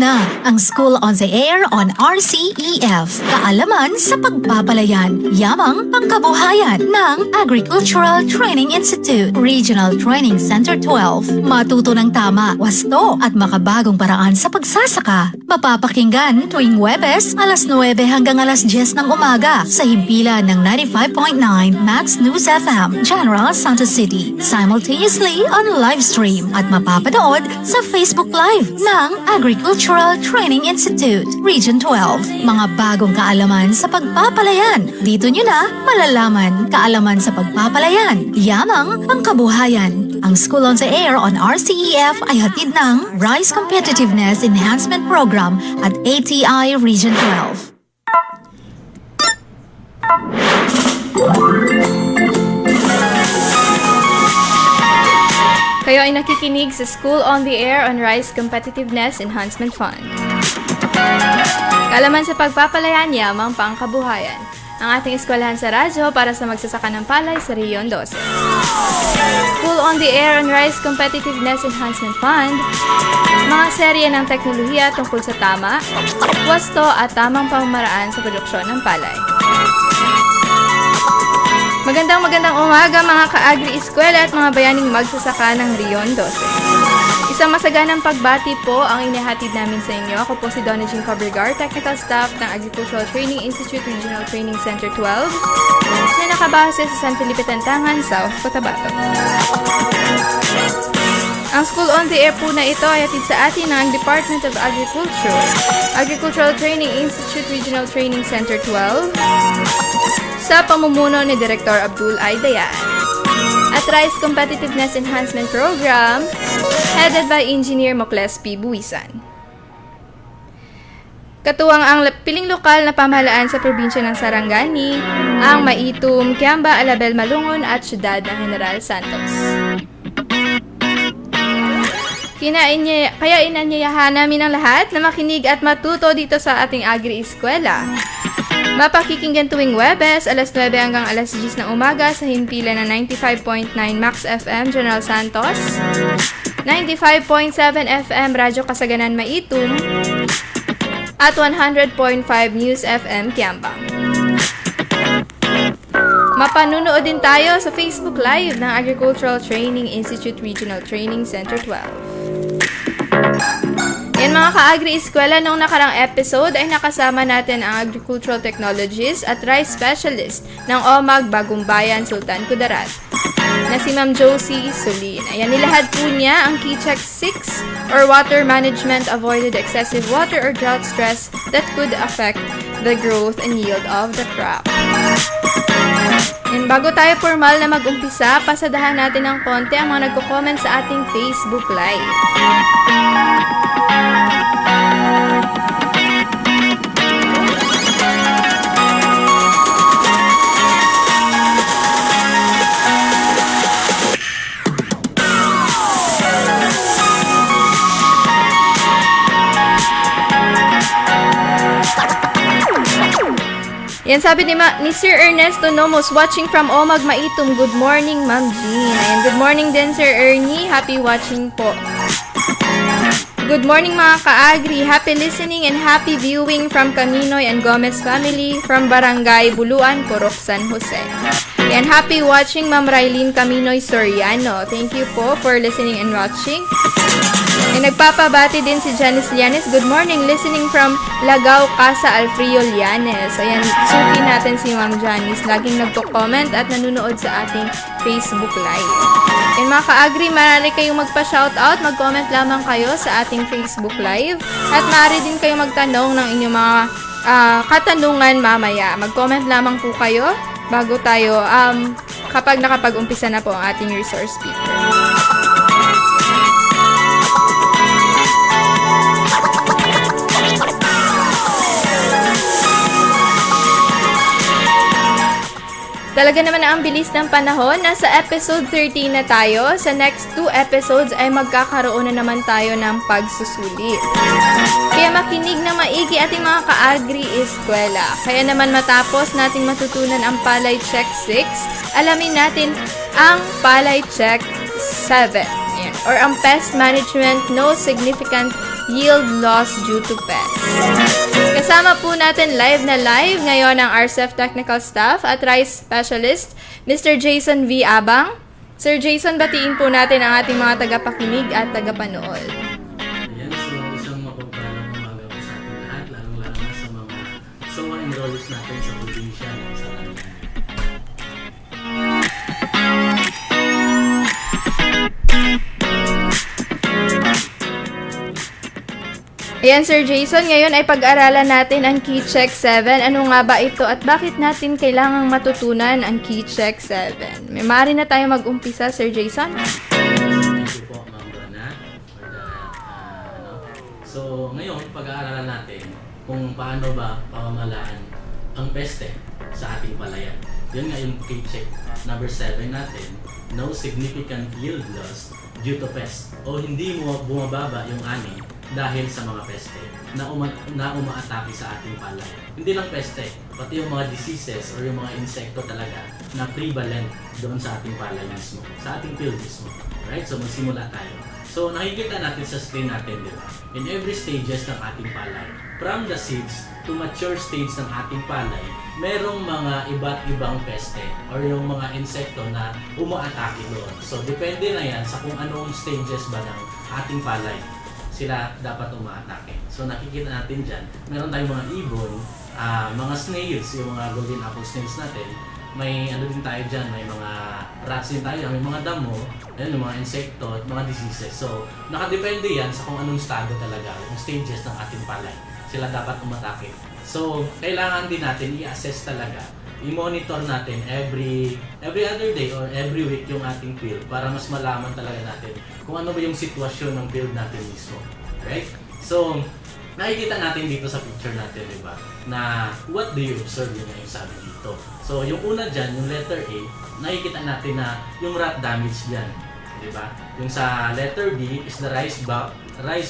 na ang School on the Air on RCEF. Kaalaman sa pagpapalayan, yamang pangkabuhayan ng Agricultural Training Institute, Regional Training Center 12. Matuto ng tama, wasto at makabagong paraan sa pagsasaka. Mapapakinggan tuwing Huwebes, alas 9 hanggang alas 10 ng umaga sa himpilan ng 95.9 Max News FM, General Santos City. Simultaneously on live stream at mapapanood sa Facebook Live ng Agricultural Training Institute, Region 12. Mga bagong kaalaman sa pagpapalayan. Dito nyo na malalaman kaalaman sa pagpapalayan. Yamang pangkabuhayan. Ang School on the Air on RCEF ay hatid ng Rice Competitiveness Enhancement Program at ATI Region 12. Kayo ay nakikinig sa School on the Air on Rice Competitiveness Enhancement Fund. Kaalaman sa pagpapalayan, yamang pangkabuhayan. Ang ating eskwelahan sa radyo para sa magsasaka ng palay sa Rion 12. School on the Air on Rice Competitiveness Enhancement Fund, mga serye ng teknolohiya tungkol sa tama, wasto at tamang pamamaraan sa produksyon ng palay. Magandang umaga mga ka-agri-eskwela at mga bayaning magsasaka ng Rion 12. Isang masaganang pagbati po ang inihatid namin sa inyo. Ako po si Donna Jean Cabergar, Technical Staff ng Agricultural Training Institute Regional Training Center 12 na nakabase sa San Felipe Tantangan, South Cotabato. Ang School on the Air po na ito ay hatid sa atin ng Department of Agriculture, Agricultural Training Institute Regional Training Center 12, sa pamumuno ni Director Abdul Aydayan. At Rice Competitiveness Enhancement Program, headed by Engineer Mocles P. Buisan. Katuwang ang piling lokal na pamahalaan sa probinsya ng Sarangani, ang Maitum, Kiamba, Alabel, Malungon at Syudad ng General Santos. Kaya inanyayahan namin ang lahat na makinig at matuto dito sa ating Agri-Eskwela. Mapakikinggan tuwing Huwebes, alas 9 hanggang alas 10 ng umaga sa himpilan ng 95.9 Max FM General Santos, 95.7 FM Radyo Kasaganan Maitum, at 100.5 News FM Kiambang. Mapanunood din tayo sa Facebook Live ng Agricultural Training Institute Regional Training Center 12. Yan mga ka-agri-eskwela, noong nakarang episode ay nakasama natin ang agricultural technologist at rice specialist ng OMAG Bagong Bayan, Sultan Kudarat, na si Ma'am Josie Solin. Ayan, nilahad po niya ang Key Check 6 or Water Management Avoided Excessive Water or Drought Stress that could affect the growth and yield of the crop. And bago tayo formal na mag-umpisa, pasadahan natin ng konti ang mga nagko-comment sa ating Facebook Live. Yan, sabi ni Sir Ernesto Nomos, watching from Omag Maitum. Good morning, Ma'am Jean. Ayan, good morning din, Sir Ernie. Happy watching po. Good morning mga ka-agri. Happy listening and happy viewing from Caminoy and Gomez family from Barangay Buluan, Purok, San Jose. Ayan, happy watching, Ma'am Raylene Caminoy Soriano. Thank you po for listening and watching. And nagpapabati din si Janice Llanes. Good morning, listening from Lagaw, Casa Alfrio Llanes. Ayan, suki natin si Ma'am Janice. Laging nagko-comment at nanonood sa ating Facebook Live. And mga ka-agri, maaari kayong magpa-shoutout, mag-comment lamang kayo sa ating Facebook Live. At maaari din kayong magtanong ng inyong mga katanungan mamaya. Mag-comment lamang po kayo bago tayo kapag nakapag-umpisa na po ang ating resource speaker. Talaga naman ang bilis ng panahon. Nasa episode 13 na tayo. Sa next 2 episodes ay magkakaroon na naman tayo ng pagsusulit. Kaya makinig na maigi ating mga ka-agri-eskwela. Kaya naman matapos nating matutunan ang Palay Check 6, alamin natin ang Palay Check 7. Ayan. Or ang Pest Management No Significant yield loss due to pests. Kasama po natin live na live ngayon ang RCEF Technical Staff at Rice Specialist, Mr. Jason V. Abang. Sir Jason, batiin po natin ang ating mga tagapakinig at tagapanood. Ayan, so isang mapagpalang umaga po sa ating lahat, lalong-lalo na sa mga enrollees natin sa probinsya ng Sarangani. Ayan, Sir Jason, ngayon ay pag-aralan natin ang KeyCheck 7. Ano nga ba ito at bakit natin kailangang matutunan ang KeyCheck 7? May maaari na tayo mag-umpisa, Sir Jason? Thank you po, Ma'am Rona, for that. So, ngayon, pag-aaralan natin kung paano ba pamamalaan ang peste sa ating palayan. Yun nga yung KeyCheck number 7 natin, no significant yield loss due to pest o hindi mo bumababa yung ani dahil sa mga peste na umaatake sa ating palay. Hindi lang peste, pati yung mga diseases or yung mga insekto talaga na prevalent doon sa ating palay mismo, sa ating field mismo. Right? So magsimula tayo. So nakikita natin sa screen natin, di ba? In every stages ng ating palay, from the seeds to mature stage ng ating palay, merong mga iba't ibang peste or yung mga insekto na umaatake doon. So depende na yan sa kung anong stages ba ng ating palay sila dapat umaatake. So nakikita natin dyan, meron tayong mga ibon, mga snails, yung mga golden apple snails natin. May ano din tayo dyan, may mga rats din tayo, may mga damo, ayun, yung mga insekto at mga diseases. So nakadepende yan sa kung anong estado talaga, yung stages ng ating palay. Sila dapat umatake. So kailangan din natin i-assess talaga, i-monitor natin every other day or every week yung ating field para mas malaman talaga natin kung ano ba yung sitwasyon ng field natin mismo. Right? So, nakikita natin dito sa picture natin, di ba? Na what do you observe, yun yung sabi dito. So, yung una dyan, yung letter A, nakikita natin na yung rat damage dyan. Di ba? Yung sa letter B is the rice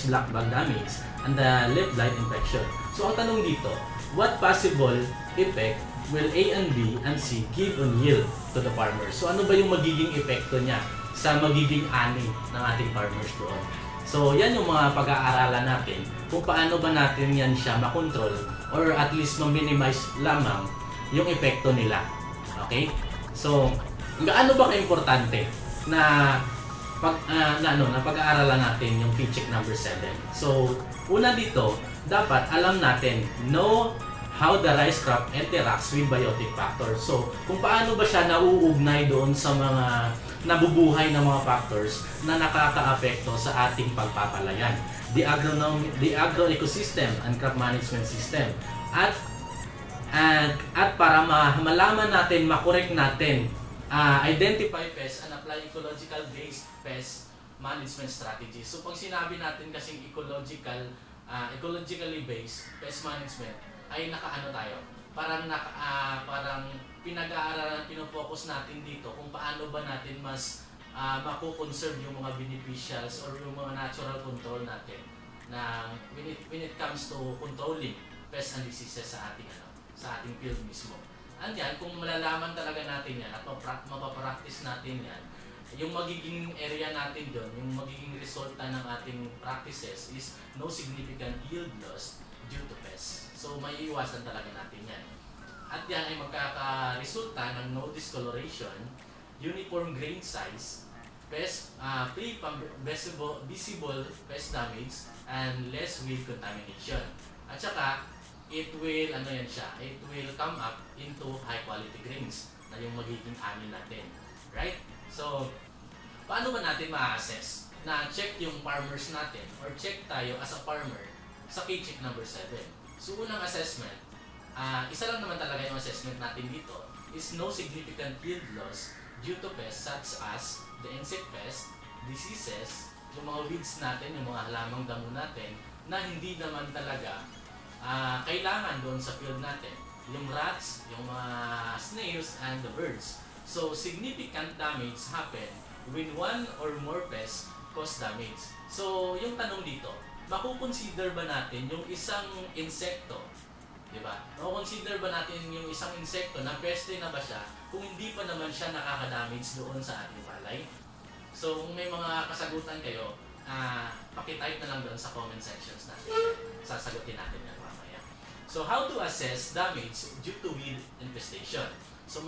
black bug damage and the leaf blight infection. So, ang tanong dito, what possible effect will A and B and C give on yield to the farmers? So ano ba yung magiging epekto niya sa magiging ani ng ating farmers doon? So yan yung mga pag-aaralan natin kung paano ba natin yan siya makontrol or at least ma-minimize lamang yung epekto nila. Okay? So gaano ba ka-importante na pag-aaralan natin yung KeyCheck number 7? So una dito, dapat alam natin how the rice crop interacts with biotic factors. So, kung paano ba siya nauugnay doon sa mga nabubuhay na mga factors na nakakaapekto sa ating pagpapalayan. The agro-ecosystem and crop management system. At para malaman natin, makorek natin, identify pests and apply ecological-based pest management strategies. So, pag sinabi natin kasing ecologically based pest management, ay nakaano tayo, parang pinag-aaralan, pinofocus natin dito kung paano ba natin mas makukonserve yung mga beneficials or yung mga natural control natin na when it comes to controlling pests and diseases sa ating field mismo. And yan, kung malalaman talaga natin yan at mapapractice natin yan, yung magiging area natin doon, yung magiging resulta ng ating practices is no significant yield loss due to pests. So, maiiwasan talaga natin yan. At yan ay magkakaresulta ng no discoloration, uniform grain size, visible pest damage, and less weed contamination. At saka, it will come up into high quality grains na yung magiging amin natin. Right? So, paano ba natin ma-assess na check yung farmers natin or check tayo as a farmer sa KeyCheck number 7? So, unang assessment, isa lang naman talaga yung assessment natin dito is no significant yield loss due to pests such as the insect pest, diseases, yung mga weeds natin, yung mga halamang damo natin na hindi naman talaga kailangan doon sa field natin. Yung rats, yung mga snails, and the birds. So, significant damage happen when one or more pests cause damage. So, yung tanong dito, makukonsider ba natin yung isang insekto, di ba? Makukonsider ba natin yung isang insekto na peste na ba siya kung hindi pa naman siya nakaka-damage doon sa ating palay? So, kung may mga kasagutan kayo, pakitype na lang doon sa comment sections natin. Sasagutin natin yan mamaya. So, how to assess damage due to weed infestation? So,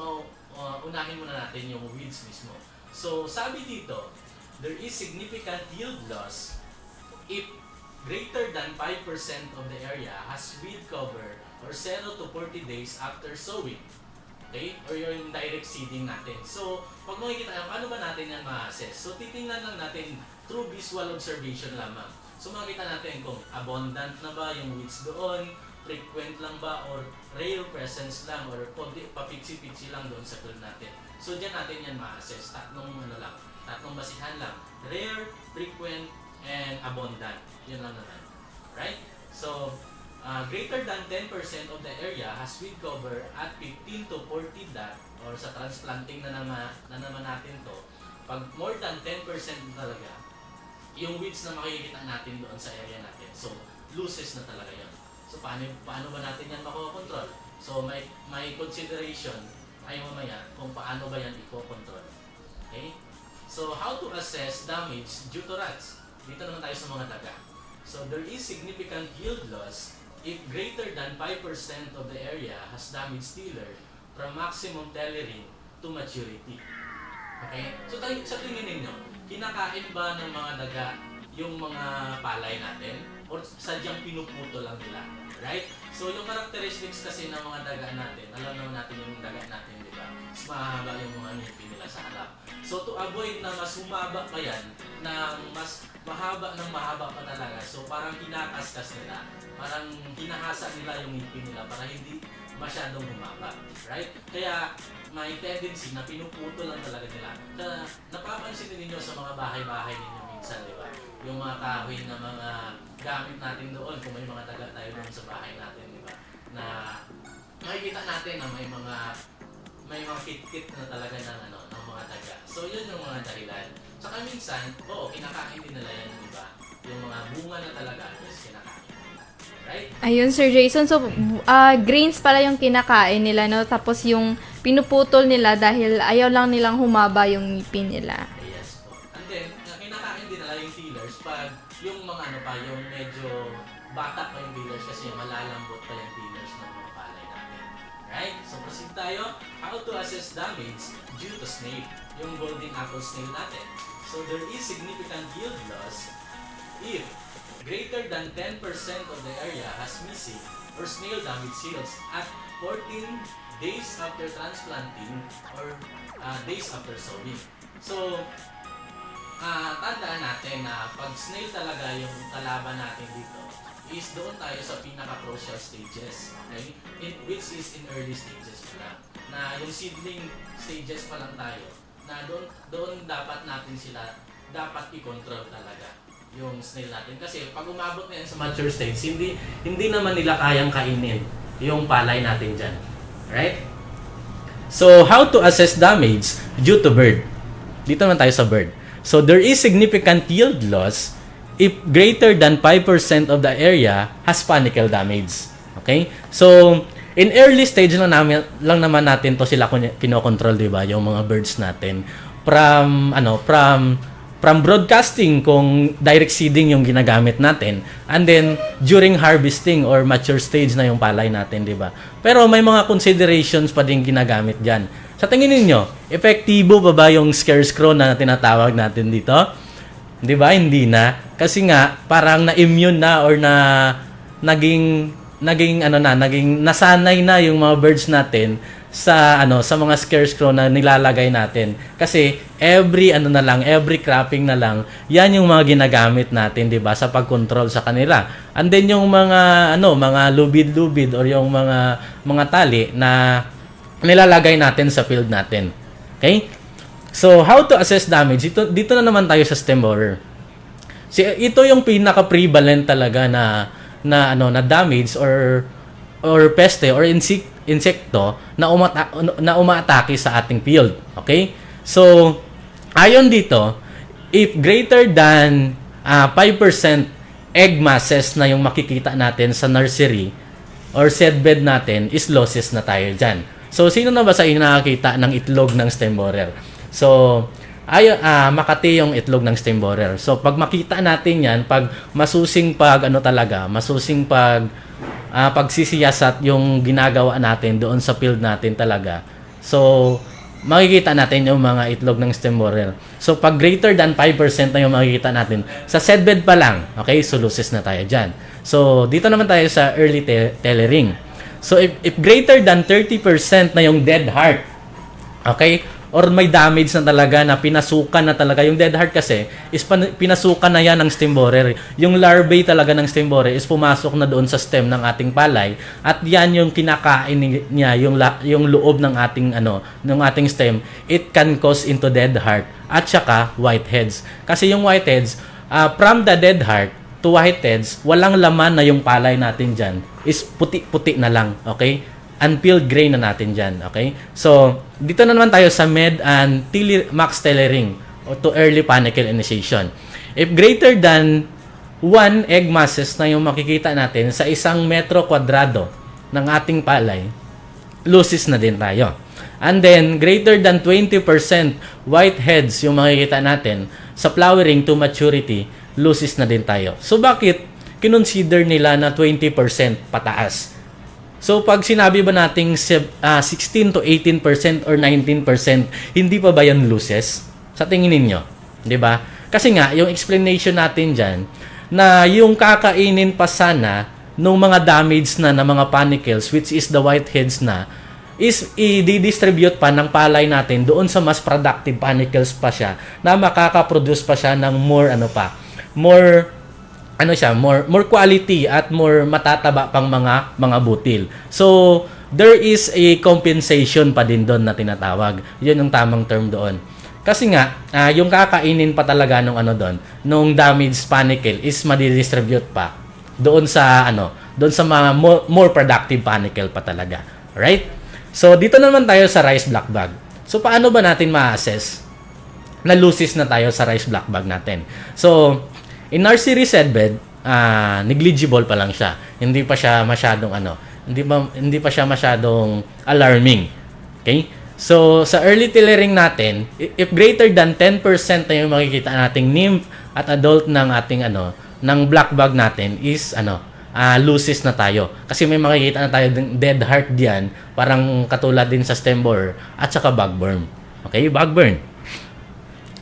unahin muna natin yung weeds mismo. So, sabi dito, there is significant yield loss if greater than 5% of the area has weed cover or 0 to 40 days after sowing. Okay? Or yung direct seeding natin. So, pag makikita, paano ba natin yan ma-assess? So, titingnan lang natin through visual observation lamang. So, makikita natin kung abundant na ba yung weeds doon, frequent lang ba, or rare presence lang, or papitsi-pitsi lang doon sa field natin. So, dyan natin yan ma-assess. Tatlong basihan lang. Rare, frequent, and abundant. Yun lang naman. Right? So, greater than 10% of the area has weed cover at 15 to 40 dot, or sa transplanting na naman natin to, pag more than 10% talaga, yung weeds na makikita natin doon sa area natin. So, loses na talaga yun. So, paano ba natin yan makokontrol? So, may consideration ay mamaya kung paano ba yan i-control. Okay? So, how to assess damage due to rats? Dito naman tayo sa mga daga. So, there is significant yield loss if greater than 5% of the area has damaged stealer from maximum tellering to maturity. Okay? So, sa tingin ninyo, kinakain ba ng mga daga yung mga palay natin? Or sadyang pinuputo lang nila? Right? So, yung characteristics kasi ng mga daga natin, alam naman natin yung daga natin, di ba? Mas mahaba yung mga ngipin nila sa harap. So, to avoid na mas humaba pa yan, na mas mahaba pa talaga, so parang kinakaskas nila, parang hinahasa nila yung ngipin nila para hindi masyadong humaba. Right? Kaya, may tendency na pinuputo lang talaga nila. Napapansin din ninyo sa mga bahay-bahay ninyo minsan, di ba? Yung mga kahoy na mga gamit natin doon, kung may mga daga tayo doon sa bahay natin, di ba? Na makikita natin na may mga kit-kit na talaga ng mga daga. So, yun yung mga dahilan. Saka minsan, kinakain din nila yan, di ba? Yung mga bunga na talaga, is kinakain nila. Right? Ayun, Sir Jason. So, grains pala yung kinakain nila, no? Tapos yung pinuputol nila dahil ayaw lang nilang humaba yung ngipin nila. Yes po. And then, kinakain din nila yung dealers pag yung mga yung medyo bata pa yung dealers kasi malalambot pa yung dealers ng mga palay natin. Right? So, proceed tayo. How to assess damage due to snail. Yung golden apple snail natin. So, there is significant yield loss if greater than 10% of the area has missing or snail damage seals at 14 days after transplanting or days after sowing. So, tandaan natin na pag snail talaga yung kalaban natin dito, is doon tayo sa pinaka-crucial stages, okay? Which is in early stages pa lang. Na yung seedling stages pa lang tayo, na doon dapat natin sila, dapat i-control talaga yung snail natin. Kasi pag umabot na yan sa mature stage, hindi naman nila kayang kainin yung palay natin dyan. Right? So, how to assess damage due to bird? Dito naman tayo sa bird. So, there is significant yield loss if greater than 5% of the area has panicle damage. Okay? So, in early stage lang naman natin to sila kinokontrol, di ba? Yung mga birds natin. From broadcasting kung direct seeding yung ginagamit natin, and then during harvesting or mature stage na yung palay natin, di ba? Pero may mga considerations pa din ginagamit dyan. Sa tingin ninyo, epektibo ba yung scarecrow na tinatawag natin dito? Di ba? Hindi na. Kasi nga, parang na-immune na or naging nasanay na yung mga birds natin sa mga scarecrow na nilalagay natin. Kasi every cropping na lang, yan yung mga ginagamit natin, 'di ba, sa pag-control sa kanila. And then yung mga lubid-lubid or yung mga tali na nilalagay natin sa field natin. Okay? So, how to assess damage? Dito na naman tayo sa stem borer. Ito yung pinaka-prevalent talaga na damage or peste or insekto na umaatake sa ating field. Okay? So, ayon dito, if greater than 5% egg masses na yung makikita natin sa nursery or seedbed natin, is losses na tayo dyan. So, sino na ba sa inyo nakakita ng itlog ng stem borer? So, makati yung itlog ng stem borer. So pag makita natin yan, pag masusing pagsisiyasat yung ginagawa natin doon sa field natin talaga. So makikita natin yung mga itlog ng stem borer. So pag greater than 5% na yung makikita natin, sa seedbed pa lang, okay, so loses na tayo dyan. So dito naman tayo sa early tellering. So if greater than 30% na yung dead heart, okay, or may damage na talaga na pinasukan na talaga. Yung dead heart kasi is pinasukan na yan ng stem borer. Yung larvae talaga ng stem borer is pumasok na doon sa stem ng ating palay at yan yung kinakain niya yung loob ng ating ng ating stem. It can cause into dead heart at saka whiteheads. Kasi yung whiteheads from the dead heart to whiteheads, walang laman na yung palay natin diyan. Is puti-puti na lang, okay? Unpeeled grain na natin dyan, okay? So, dito na naman tayo sa med and max tellering o to early panicle initiation. If greater than 1 egg masses na yung makikita natin sa 1 metro kwadrado ng ating palay, loses na din tayo. And then, greater than 20% whiteheads yung makikita natin sa flowering to maturity, loses na din tayo. So, bakit kinonsider nila na 20% pataas? So, pag sinabi ba nating 16 to 18% or 19%, hindi pa ba yan loses? Sa tingin ninyo? Di ba? Kasi nga, yung explanation natin dyan, na yung kakainin pa sana ng mga damage na mga panicles, which is the whiteheads na, is i-distribute pa ng palay natin doon sa mas productive panicles pa siya, na makaka-produce pa siya ng more more quality at more matataba pang mga butil. So, there is a compensation pa din doon na tinatawag. Yun ang tamang term doon. Kasi nga, yung kakainin pa talaga nung damaged panicle is madidistribute pa doon sa mga more productive panicle pa talaga. Right? So, dito naman tayo sa rice black bag. So, paano ba natin ma-assess na loses na tayo sa rice black bag natin? So, in our series seedbed, negligible pa lang siya. Hindi pa siya masyadong hindi pa siya masyadong alarming. Okay? So, sa early tillering natin, if greater than 10% na yung makikita nating nymph at adult ng ating ng black bag natin is loses na tayo. Kasi may makikita na tayo dead heart diyan, parang katulad din sa stem borer at saka bugworm. Okay? Bugworm.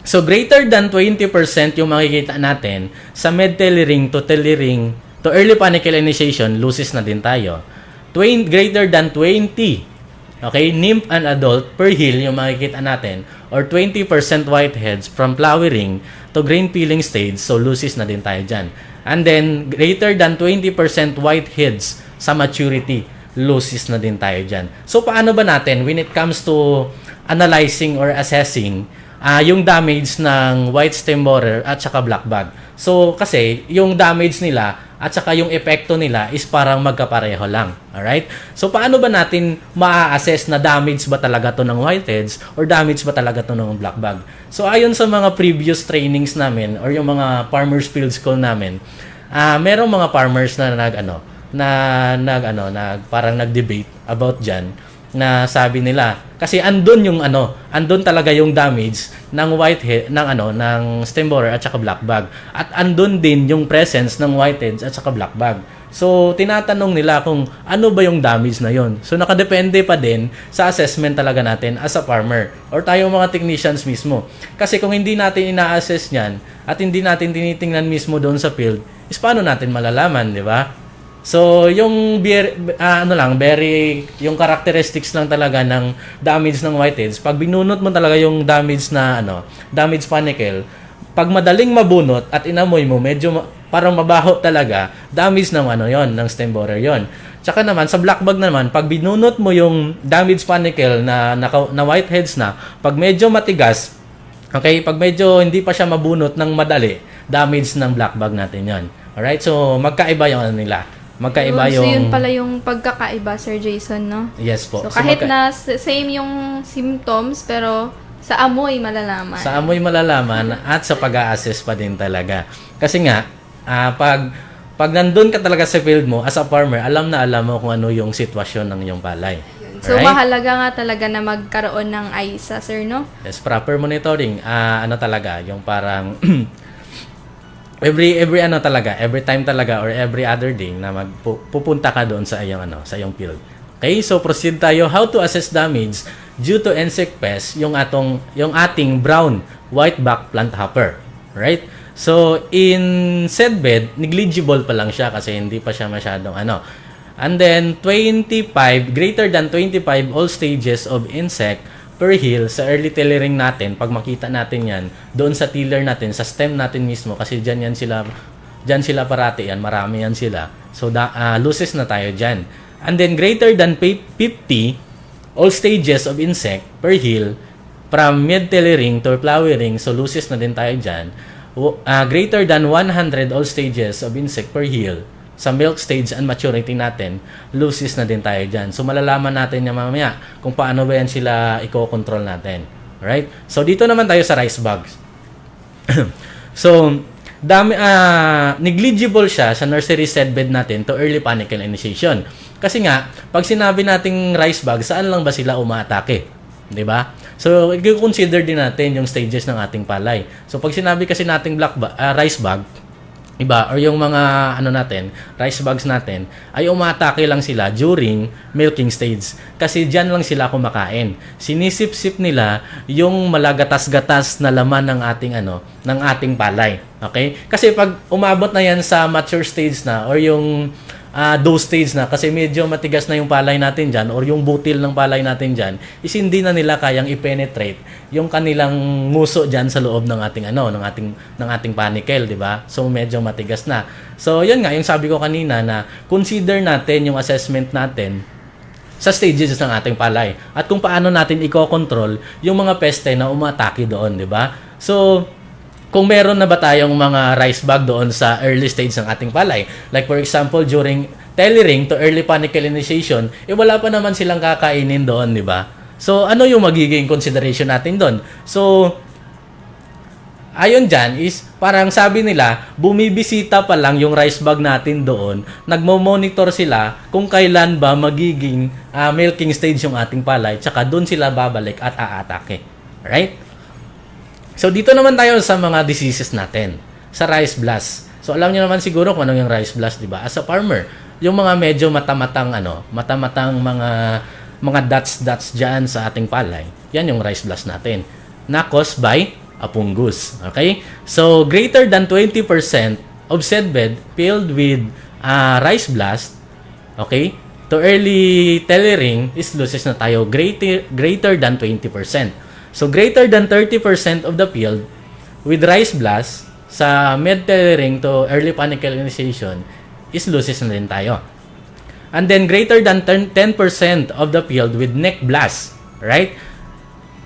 So, greater than 20% yung makikita natin sa med-tellering to early panicle initiation, loses na din tayo. Greater than 20, okay, nymph and adult per hill yung makikita natin, or 20% whiteheads from flowering to grain peeling stage, so loses na din tayo dyan. And then, greater than 20% whiteheads sa maturity, loses na din tayo dyan. So, paano ba natin, when it comes to analyzing or assessing yung damage ng white stem borer at saka black bag. So, kasi yung damage nila at saka yung epekto nila is parang magkapareho lang. Alright? So, paano ba natin ma-assess na damage ba talaga to ng whiteheads or damage ba talaga to ng black bag? So, ayon sa mga previous trainings namin or yung mga farmers field school namin, merong mga farmers na parang nag-debate about dyan, na sabi nila kasi andun talaga yung damage ng whitehead ng stem borer at saka black bag, at andun din yung presence ng whiteheads at saka black bag. So tinatanong nila kung ano ba yung damage na yon. So nakadepende pa din sa assessment talaga natin as a farmer or tayo mga technicians mismo. Kasi kung hindi natin ina-assess niyan at hindi natin tinitingnan mismo doon sa field, is paano natin malalaman, di ba? So, yung yung characteristics lang talaga ng damage ng whiteheads, pag binunot mo talaga yung damage panicle, pag madaling mabunot at inamoy mo, medyo parang mabaho talaga, damage ng ng stem borer yon. Tsaka naman, sa black bag naman, pag binunot mo yung damage panicle na whiteheads na, pag medyo matigas, okay, pag medyo hindi pa siya mabunot ng madali, damage ng black bag natin yon. Alright, so magkaiba yung nila. Magkaiba So, yung... yun pala yung pagkakaiba, Sir Jason, no? Yes po. So, kahit na same yung symptoms, pero sa amoy malalaman. Sa amoy malalaman at sa pag-a-assess pa din talaga. Kasi nga, pag nandun ka talaga sa field mo, as a farmer, alam mo kung ano yung sitwasyon ng iyong palay. So, Right? mahalaga nga talaga na magkaroon ng AISA, sir, no? Yes, proper monitoring. Ano talaga, yung parang every ano talaga, every time talaga or every other day na pupunta ka doon sa iyong sa iyong field. Okay, so proceed tayo. How to assess damage due to insect pest yung ating brown whiteback plant hopper, right? So in seedbed, negligible pa lang siya kasi hindi pa siya masyadong And then 25 greater than 25 all stages of insect per hill sa early tillering natin. Pag makita natin 'yan doon sa tiller natin, sa stem natin mismo kasi diyan sila parati yan, marami yan sila. So loses na tayo diyan. And then greater than 50 all stages of insect per hill from mid tillering to flowering, so loses na din tayo diyan. Greater than 100 all stages of insect per hill sa milk stage and maturity natin, loses na din tayo dyan. So, malalaman natin yan mamaya kung paano ba yan sila i-control natin. Alright? So, dito naman tayo sa rice bugs. So, negligible siya sa nursery seedbed natin to early panicle initiation. Kasi nga, pag sinabi nating rice bug, saan lang ba sila umaatake? Diba? So, i-consider din natin yung stages ng ating palay. So, pag sinabi kasi nating rice bug, iba, or yung mga rice bugs natin, ay umatake lang sila during milking stage. Kasi dyan lang sila kumakain. Sinisip-sip nila yung malagatas-gatas na laman ng ating palay. Okay? Kasi pag umabot na yan sa mature stage na, or yung dough stage na, kasi medyo matigas na yung palay natin dyan, or yung butil ng palay natin dyan, is hindi na nila kayang i-penetrate yung kanilang nguso dyan sa loob ng ating ng ating panicle, di ba? So medyo matigas na. So yun nga, yung sabi ko kanina na consider natin yung assessment natin sa stages ng ating palay at kung paano natin i-control yung mga peste na umatake doon, di ba? So kung meron na ba tayong mga rice bug doon sa early stage ng ating palay, like for example during tillering to early panicle initiation, wala pa naman silang kakainin doon, di ba? So, ano yung magiging consideration natin doon? So, ayon dyan is, parang sabi nila, bumibisita pa lang yung rice bug natin doon, nagmo-monitor sila kung kailan ba magiging milking stage yung ating palay, tsaka doon sila babalik at aatake. Right? So, dito naman tayo sa mga diseases natin. Sa rice blast. So, alam niyo naman siguro kung ano yung rice blast, di ba? As a farmer, yung mga medyo matamatang mga dots dyan sa ating palay, yan yung rice blast natin. Na caused by a fungus. Okay? So, greater than 20% of seedbed filled with rice blast, okay, to early tillering is loses na tayo. Greater than 20%. So, greater than 30% of the field with rice blast sa mid-tillering to early panicle initiation is loses na din tayo. And then, greater than 10% of the field with neck blast, right?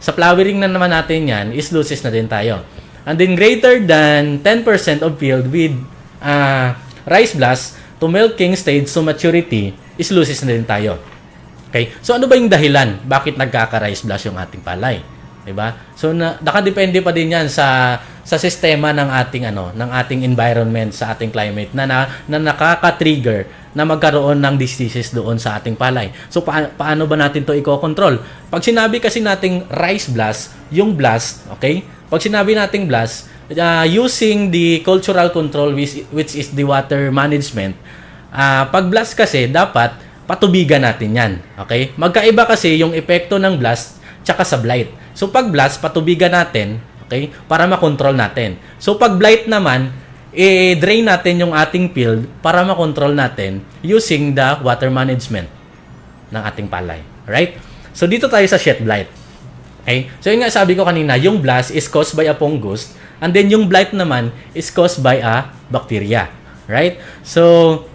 Sa flowering na naman natin yan, is loses na din tayo. And then, greater than 10% of field with rice blast to milking stage to maturity is loses na din tayo. Okay? So, ano ba yung dahilan? Bakit nagkaka-rice blast yung ating palay? Diba? So nakadepende pa din 'yan sa sistema ng ating environment, sa ating climate na nakaka-trigger na magkaroon ng diseases doon sa ating palay. So paano ba natin 'to i-control? Pag sinabi kasi nating rice blast, yung blast, okay? Pag sinabi nating blast, using the cultural control which is the water management, pag blast kasi dapat patubigan natin 'yan, okay? Magkaiba kasi yung epekto ng blast tsaka sa blight. So, pag blast, patubigan natin, okay, para makontrol natin. So, pag blight naman, drain natin yung ating field para makontrol natin using the water management ng ating palay. Right? So, dito tayo sa sheath blight. Okay? So, yung nga sabi ko kanina, yung blast is caused by a fungus and then yung blight naman is caused by a bacteria. Right? So,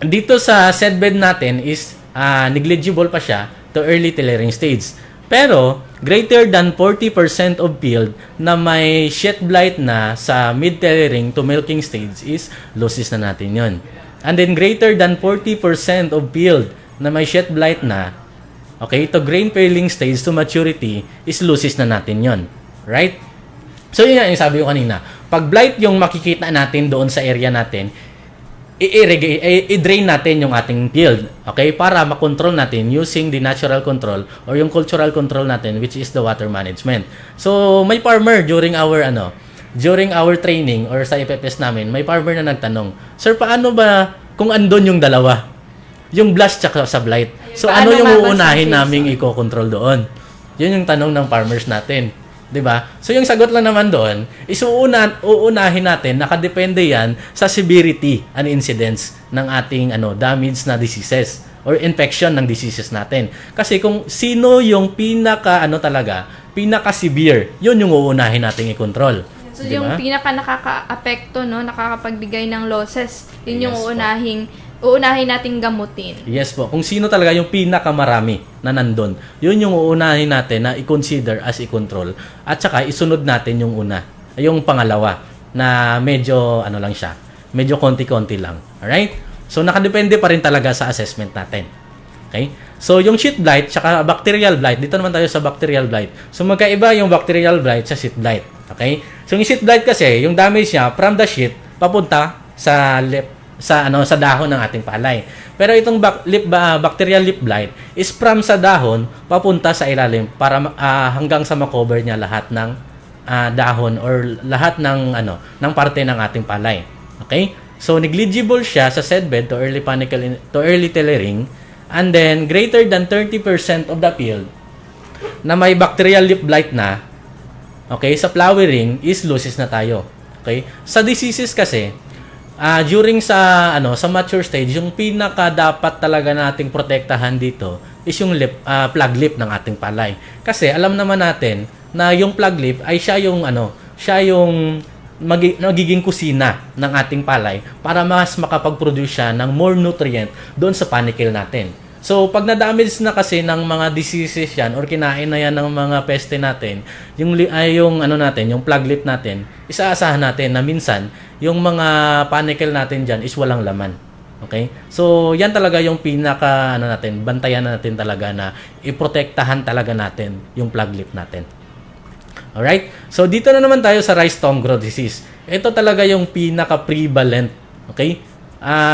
dito sa seedbed natin is negligible pa siya to early tillering stage. Pero, greater than 40% of field na may sheath blight na sa mid-tillering to milking stage is loses na natin yon. And then, greater than 40% of field na may sheath blight na, okay, to grain failing stage to maturity is loses na natin yon. Right? So, yun yung sabi ko kanina. Pag blight yung makikita natin doon sa area natin, i-drain natin yung ating field, okay? Para makontrol natin using the natural control or yung cultural control natin, which is the water management. So, may farmer during our training or sa FFS namin, may farmer na nagtanong, "Sir, paano ba kung andon yung dalawa? Yung blast tsaka sublight. So, ano Paano yung mabasa uunahin yung naming i-control doon?" Yun yung tanong ng farmers natin. 'Di ba? So yung sagot lang naman doon is uunahin natin, nakadepende yan sa severity and incidence ng ating damage na diseases or infection ng diseases natin. Kasi kung sino yung pinaka severe, yun yung uunahin nating i-control. So, Di yung ba? pinaka nakaka-apekto, no, nakakapagbigay ng losses, yun yung Yes po. uunahin nating gamutin. Yes po. Kung sino talaga yung pinakamarami na nandun, yun yung uunahin natin na i-consider as i-control. At saka isunod natin yung yung pangalawa na medyo lang siya. Medyo konti-konti lang. Alright? So nakadepende pa rin talaga sa assessment natin. Okay? So yung sheet blight tsaka bacterial blight, dito naman tayo sa bacterial blight. So magkaiba yung bacterial blight sa sheet blight. Okay? So yung sheet blight kasi, yung damage niya from the sheet papunta sa sa dahon ng ating palay. Pero itong bacterial leaf blight is from sa dahon papunta sa ilalim para hanggang sa makover niya lahat ng dahon or lahat ng ng parte ng ating palay. Okay? So negligible siya sa seedbed to early tillering, and then greater than 30% of the field na may bacterial leaf blight na, okay, sa flowering is losses na tayo. Okay? Sa diseases kasi, during sa mature stage, yung pinaka dapat talaga nating protektahan dito is yung plug leaf ng ating palay. Kasi alam naman natin na yung plug leaf ay siya yung magiging kusina ng ating palay para mas makapag-produce siya ng more nutrient doon sa panicle natin. So, pag na-damage na kasi ng mga diseases yan or kinain na yan ng mga peste natin, yung plug leaf natin, isaasahan natin na minsan, yung mga panicle natin dyan is walang laman. Okay? So, yan talaga yung bantayan natin talaga na iprotektahan talaga natin yung plug leaf natin. Alright? So, dito na naman tayo sa rice stalk growth disease. Ito talaga yung pinaka-prevalent. Okay?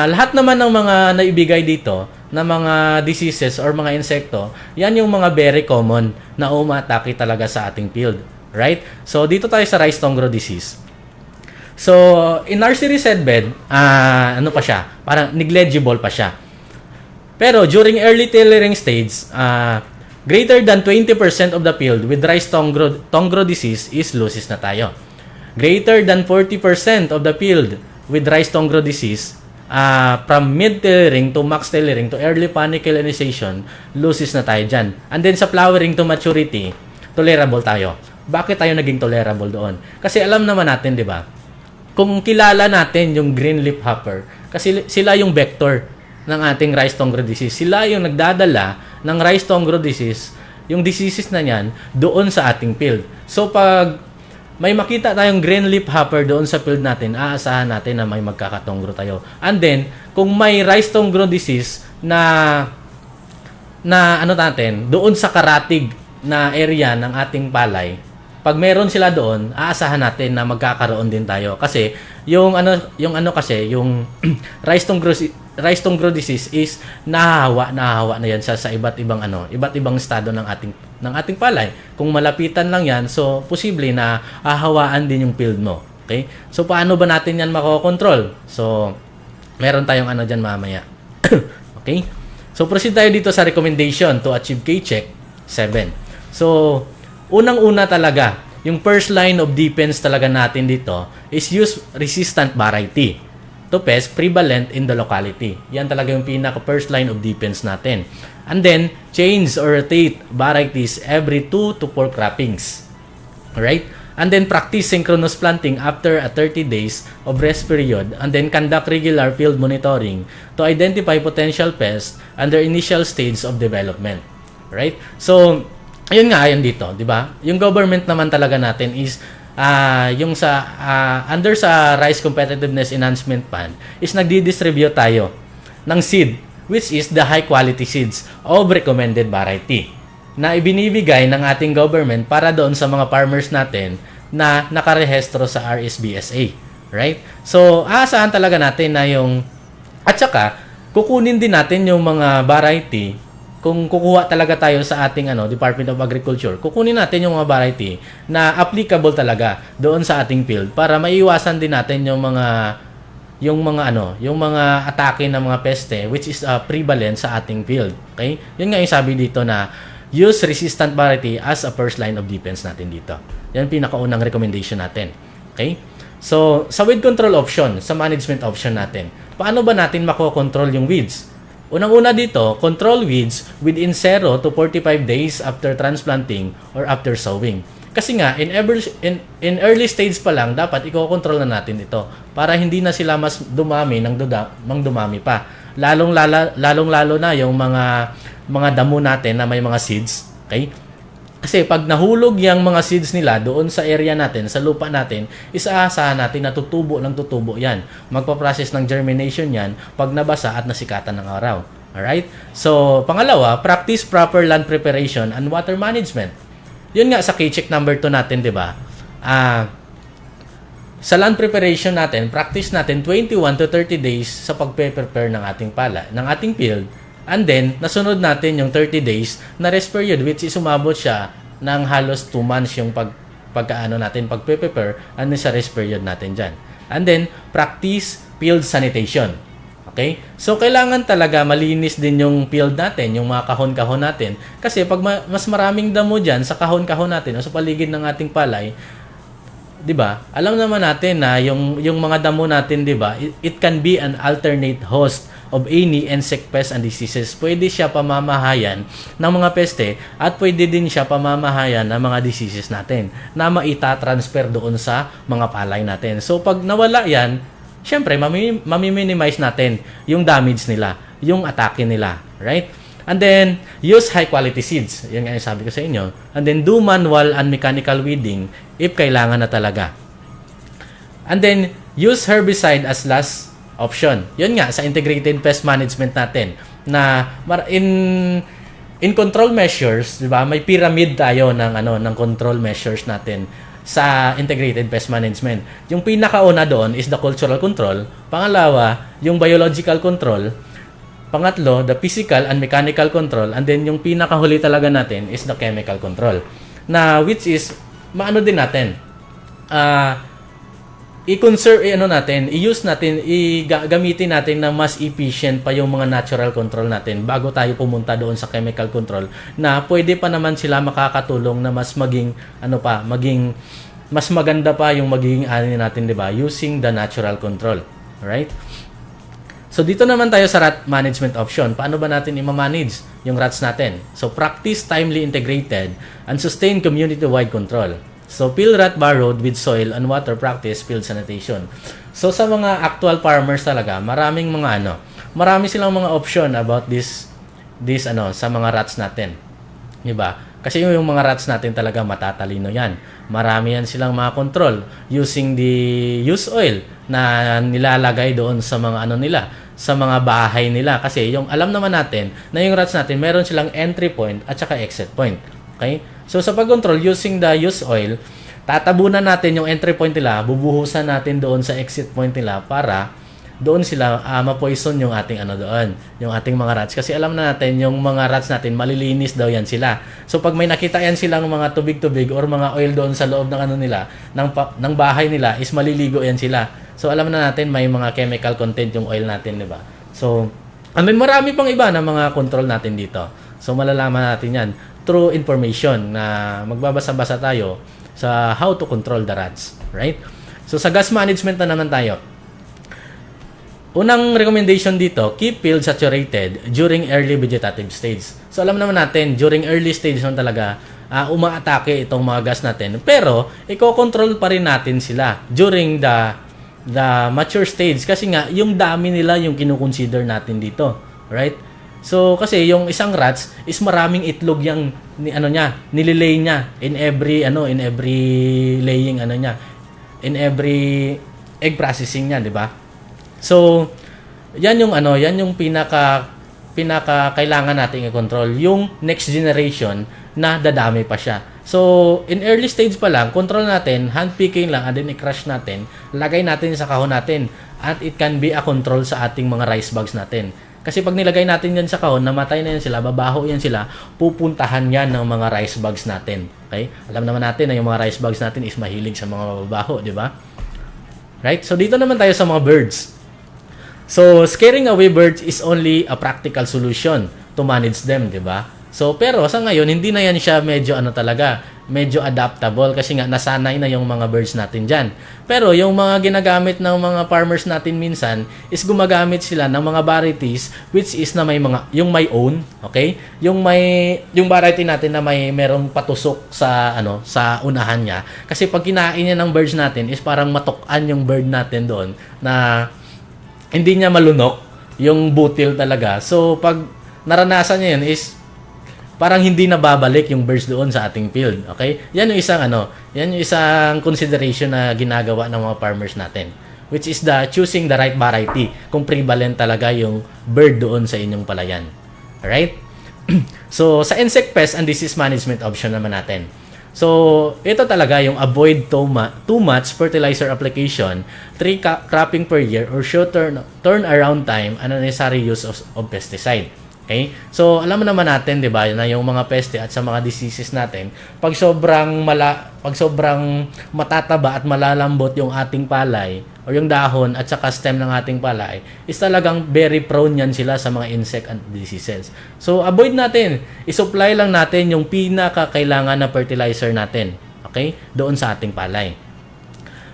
Lahat naman ng mga naibigay dito na mga diseases or mga insekto, yan yung mga very common na umatake talaga sa ating field. Right? So, dito tayo sa rice stalk growth disease. So, in nursery seedbed, pa siya? Parang negligible pa siya. Pero, during early tillering stage, greater than 20% of the field with rice stalk growth disease is losses na tayo. Greater than 40% of the field with rice stalk growth disease, from mid-tillering to max tillering to early panicleization, losses na tayo dyan. And then sa flowering to maturity, tolerable tayo. Bakit tayo naging tolerable doon? Kasi alam naman natin, di ba? Kung kilala natin yung green leaf hopper, kasi sila yung vector ng ating rice stalk growth disease. Sila yung nagdadala ng rice stalk growth disease, yung diseases na yan, doon sa ating field. So pag may makita tayong green leaf hopper doon sa field natin, aasahan natin na may magkakatongro tayo. And then, kung may rice stalk growth disease na doon sa karatig na area ng ating palay, pag meron sila doon, aasahan natin na magkakaroon din tayo. Kasi yung rice stalk growth disease is nahahawa na yan sa iba't ibang estado ng ating palay. Kung malapitan lang yan, so posible na hahawaan din yung field mo. Okay? So paano ba natin yan makokontrol? So meron tayong dyan mamaya. Okay? So proceed tayo dito sa recommendation to achieve K-check 7. So unang-una talaga, yung first line of defense talaga natin dito is use resistant variety to pest prevalent in the locality. Yan talaga yung pinaka first line of defense natin. And then, change or rotate varieties every 2 to 4 croppings. Alright? And then, practice synchronous planting after a 30 days of rest period, and then conduct regular field monitoring to identify potential pests under initial stage of development. Right? So, ayun nga, ayun dito, di ba? Yung government naman talaga natin is yung under sa Rice Competitiveness Enhancement Fund is nagdi-distribute tayo ng seed, which is the high quality seeds of recommended variety na ibinibigay ng ating government para doon sa mga farmers natin na nakarehistro sa RSBSA. Right? So, aasahan talaga natin na yung At saka, kukunin din natin yung mga variety. Kung kukuha talaga tayo sa ating Department of Agriculture, kukunin natin yung mga variety na applicable talaga doon sa ating field para maiwasan din natin yung mga atake ng mga peste which is prevalent sa ating field. Okay? Yun nga yung sabi dito na use resistant variety as a first line of defense natin dito. Yan pinakaunang recommendation natin. Okay? So, sa weed control option, sa management option natin, paano ba natin makokontrol yung weeds? Unang-una dito, control weeds within 0 to 45 days after transplanting or after sowing. Kasi nga, in early stage pa lang, dapat i-control na natin ito para hindi na sila mas dumami mang dumami pa. Lalong-lalo na yung mga damo natin na may mga seeds. Okay? Kasi pag nahulog yung mga seeds nila doon sa area natin, sa lupa natin, isaasahan natin na tutubo yan. Magpa-process ng germination yan pag nabasa at nasikatan ng araw. Alright? So, pangalawa, practice proper land preparation and water management. Yun nga sa key-check number 2 natin, di ba? Sa land preparation natin, practice natin 21 to 30 days sa pagpe-prepare ng ating pala, ng ating field. And then, nasunod natin yung 30 days na rest period which is umabot siya ng halos 2 months yung pagpe-prepare and sa rest period natin dyan. And then, practice field sanitation. Okay? So, kailangan talaga malinis din yung field natin, yung mga kahon-kahon natin. Kasi pag mas maraming damo dyan sa kahon-kahon natin o sa paligid ng ating palay, di ba? Alam naman natin na yung mga damo natin, di ba? It can be an alternate host of any insect pests and diseases. Pwede siya pamamahayan ng mga peste at pwede din siya pamamahayan ng mga diseases natin na maita-transfer doon sa mga palay natin. So, pag nawala yan, syempre, mami-minimize natin yung damage nila, yung atake nila. Right? And then, use high-quality seeds. Yan nga yung sabi ko sa inyo. And then, do manual and mechanical weeding if kailangan na talaga. And then, use herbicide as last option. Yun nga, sa integrated pest management natin, na in control measures, di ba, may pyramid tayo ng control measures natin sa integrated pest management. Yung pinakauna doon is the cultural control. Pangalawa, yung biological control. Pangatlo, the physical and mechanical control. And then, yung pinakahuli talaga natin is the chemical control. Na, which is, maano din natin, i-use natin, gamitin natin na mas efficient pa yung mga natural control natin bago tayo pumunta doon sa chemical control na pwede pa naman sila makakatulong na mas mas maganda pa yung magiging natin, di ba? Using the natural control. Alright? So, dito naman tayo sa rat management option. Paano ba natin i-manage yung rats natin? So, practice timely integrated and sustain community-wide control. So, fill rat burrowed with soil and water, practice field sanitation. So, sa mga actual farmers talaga, marami silang mga option about this sa mga rats natin. Diba? Kasi yung mga rats natin talaga matatalino yan. Marami yan silang mga control using the use oil na nilalagay doon sa mga sa mga bahay nila. Kasi yung alam naman natin na yung rats natin, meron silang entry point at saka exit point. Okay? So, sa pag-control, using the use oil, tatabunan natin yung entry point nila, bubuhusan natin doon sa exit point nila para doon sila ma-poison yung ating yung ating mga rats. Kasi alam na natin, yung mga rats natin, malilinis daw yan sila. So, pag may nakita yan silang mga tubig-tubig or mga oil doon sa loob ng ng bahay nila, is maliligo yan sila. So, alam na natin, may mga chemical content yung oil natin, di ba? So, marami pang iba na mga control natin dito. So, malalaman natin yan through information na magbabasa-basa tayo sa how to control the rats. Right? So, sa gas management na naman tayo. Unang recommendation dito, keep field saturated during early vegetative stage. So, alam naman natin, during early stage naman talaga, umaatake itong mga gas natin. Pero, i-control pa rin natin sila during the mature stage. Kasi nga, yung dami nila yung kinukonsider natin dito. Right? So, kasi yung isang rats is maraming itlog yung nililay niya in every laying in every egg processing niya, di ba? So, yan yung pinaka kailangan nating i-control, yung next generation na dadami pa siya. So, in early stage pa lang, control natin, handpicking lang, and then i-crush natin, lagay natin sa kahon natin. at it can be a control sa ating mga rice bags natin. Kasi pag nilagay natin yan sa kahon, namatay na yan sila, babaho yan sila, pupuntahan yan ng mga rice bags natin. Okay? Alam naman natin na yung mga rice bags natin is mahilig sa mga babaho, di ba? Right? So dito naman tayo sa mga birds. So scaring away birds is only a practical solution to manage them, di ba? So pero sa ngayon hindi na yan siya medyo medyo adaptable kasi nga nasanay na yung mga birds natin diyan. Pero yung mga ginagamit ng mga farmers natin minsan is gumagamit sila ng mga varieties which is na may yung may own, okay? Yung variety natin na merong patusok sa sa unahan niya. Kasi pag kinain niya ng birds natin is parang matukan yung bird natin doon na hindi niya malunok yung butil talaga. So pag naranasan niya yun is parang hindi na babalik yung birds doon sa ating field. Okay? Yan yung isang consideration na ginagawa ng mga farmers natin. Which is choosing the right variety. Kung prevalent talaga yung bird doon sa inyong palayan. Alright? So, sa insect pest and disease management option naman natin. So, ito talaga yung avoid too much fertilizer application, 3 cropping per year, or short turnaround time, and unnecessary use of pesticide. Okay? So, alam mo naman natin, 'di ba, na yung mga peste at sa mga diseases natin, pag sobrang matataba at malalambot yung ating palay o yung dahon at saka stem ng ating palay, is talagang very prone yan sila sa mga insect and diseases. So, avoid natin. I-supply lang natin yung pinakakailangan na fertilizer natin. Okay? Doon sa ating palay.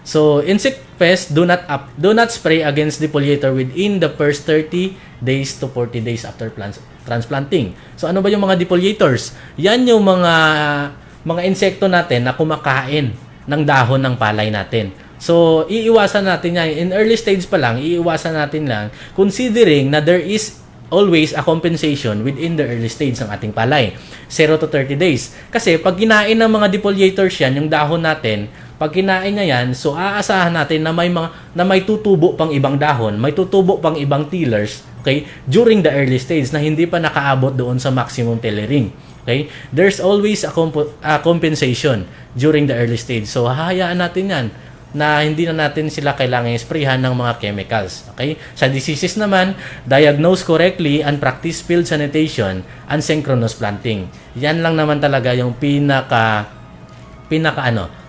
So, insect pests do not spray against defoliator within the first 30 days to 40 days after transplanting. So, ano ba yung mga defoliators? Yan yung mga insekto natin na kumakain ng dahon ng palay natin. So, iiwasan natin yan. In early stage pa lang, iiwasan natin lang considering na there is always a compensation within the early stage ng ating palay. 0 to 30 days. Kasi pag kinain ng mga defoliators yan, yung dahon natin, pag kinain niya yan, so aasahan natin na may tutubo pang ibang dahon, may tutubo pang ibang tillers, okay, during the early stage na hindi pa nakaabot doon sa maximum tillering. Okay? There's always a compensation during the early stage. So hahayaan natin yan na hindi na natin sila kailangan isprayhan ng mga chemicals. Okay? Sa diseases naman, diagnose correctly and practice field sanitation and synchronous planting. Yan lang naman talaga yung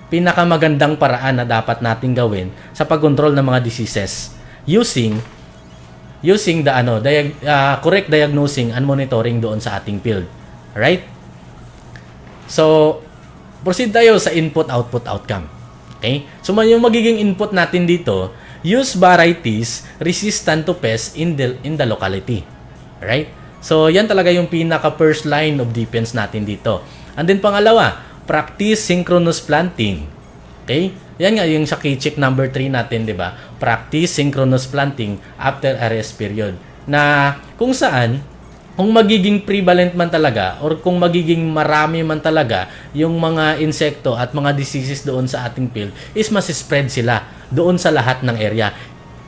pinakamagandang paraan na dapat nating gawin sa pagkontrol ng mga diseases using the correct diagnosing and monitoring doon sa ating field. Right? So, proceed tayo sa input, output, outcome. Okay? So, yung magiging input natin dito, use varieties resistant to pests in the locality. Right? So, yan talaga yung pinaka-first line of defense natin dito. And then, pangalawa, practice synchronous planting. Okay? Yan nga yung sa key-check number 3 natin, di ba? Practice synchronous planting after a rest period. Na kung saan, kung magiging prevalent man talaga or kung magiging marami man talaga yung mga insekto at mga diseases doon sa ating field, is mas-spread sila doon sa lahat ng area.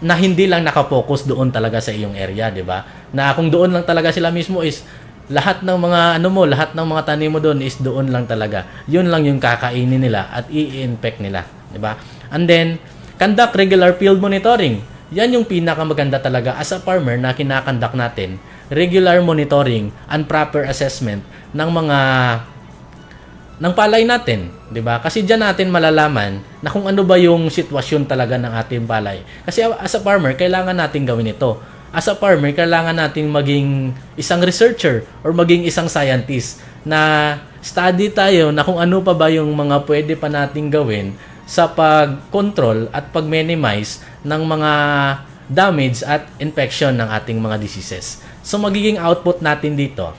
Na hindi lang nakapokus doon talaga sa iyong area, di ba? Na kung doon lang talaga sila mismo is lahat ng mga lahat ng mga tanim mo doon is doon lang talaga. Yun lang yung kakainin nila at i-infect nila, 'di ba? And then conduct regular field monitoring. Yan yung pinakamaganda talaga as a farmer na kinakandak natin, regular monitoring and proper assessment ng palay natin, 'di ba? Kasi diyan natin malalaman na kung ano ba yung sitwasyon talaga ng ating palay. Kasi as a farmer, kailangan natin gawin ito. As a farmer, kailangan natin maging isang researcher or maging isang scientist na study tayo na kung ano pa ba yung mga pwede pa nating gawin sa pag-control at pag-minimize ng mga damage at infection ng ating mga diseases. So, magiging output natin dito,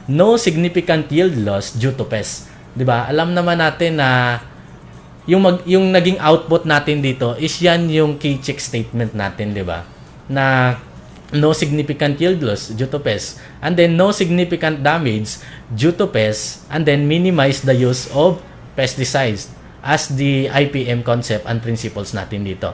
no significant yield loss due to pests. 'Di ba? Alam naman natin na yung naging output natin dito is yan yung key check statement natin, 'di ba? Na no significant yield loss due to pests, and then no significant damage due to pests, and then minimize the use of pesticides as the IPM concept and principles natin dito.